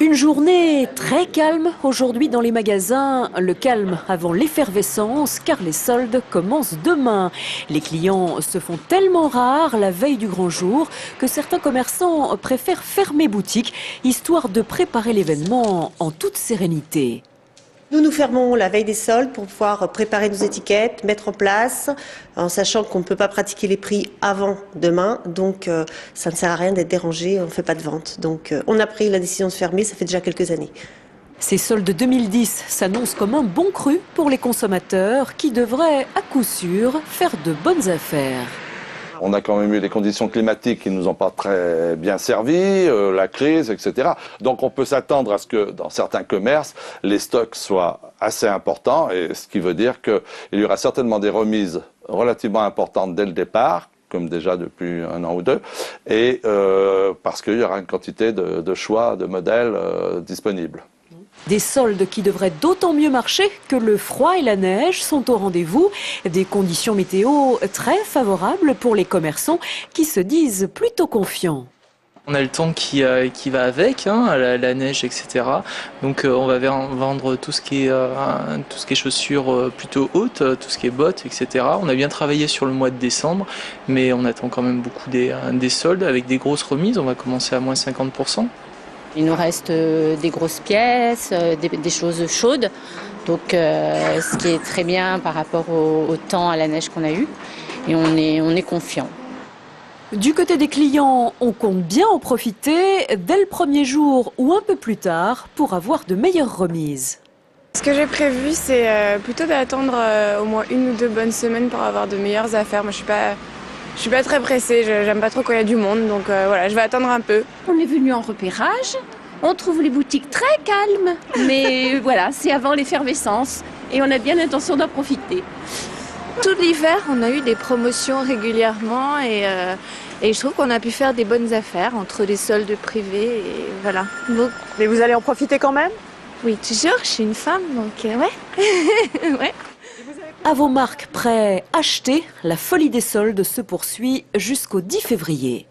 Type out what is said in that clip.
Une journée très calme aujourd'hui dans les magasins. Le calme avant l'effervescence car les soldes commencent demain. Les clients se font tellement rares la veille du grand jour que certains commerçants préfèrent fermer boutique histoire de préparer l'événement en toute sérénité. Nous fermons la veille des soldes pour pouvoir préparer nos étiquettes, mettre en place, en sachant qu'on ne peut pas pratiquer les prix avant demain. Donc ça ne sert à rien d'être dérangé, on ne fait pas de vente. Donc on a pris la décision de fermer, ça fait déjà quelques années. Ces soldes 2010 s'annoncent comme un bon cru pour les consommateurs qui devraient à coup sûr faire de bonnes affaires. On a quand même eu des conditions climatiques qui ne nous ont pas très bien servi, la crise, etc. Donc on peut s'attendre à ce que dans certains commerces, les stocks soient assez importants, et ce qui veut dire qu'il y aura certainement des remises relativement importantes dès le départ, comme déjà depuis 1 an ou 2, et parce qu'il y aura une quantité de choix, de modèles disponibles. Des soldes qui devraient d'autant mieux marcher que le froid et la neige sont au rendez-vous. Des conditions météo très favorables pour les commerçants qui se disent plutôt confiants. On a le temps qui va avec, hein, la neige, etc. Donc on va vendre tout ce qui est chaussures plutôt hautes, tout ce qui est bottes, etc. On a bien travaillé sur le mois de décembre, mais on attend quand même beaucoup des soldes avec des grosses remises. On va commencer à moins 50%. Il nous reste des grosses pièces, des choses chaudes, donc ce qui est très bien par rapport au temps, à la neige qu'on a eu, et on est confiant. Du côté des clients, on compte bien en profiter dès le premier jour ou un peu plus tard pour avoir de meilleures remises. Ce que j'ai prévu, c'est plutôt d'attendre au moins 1 ou 2 bonnes semaines pour avoir de meilleures affaires. Moi, je suis pas très pressée, j'aime pas trop quand il y a du monde, donc voilà, je vais attendre un peu. On est venu en repérage, on trouve les boutiques très calmes, mais voilà, c'est avant l'effervescence et on a bien l'intention d'en profiter. Tout l'hiver, on a eu des promotions régulièrement et je trouve qu'on a pu faire des bonnes affaires entre les soldes privés et voilà. Donc, mais vous allez en profiter quand même? Oui, toujours, je suis une femme, donc ouais. Ouais. À vos marques prêts, achetez, la folie des soldes se poursuit jusqu'au 10 février.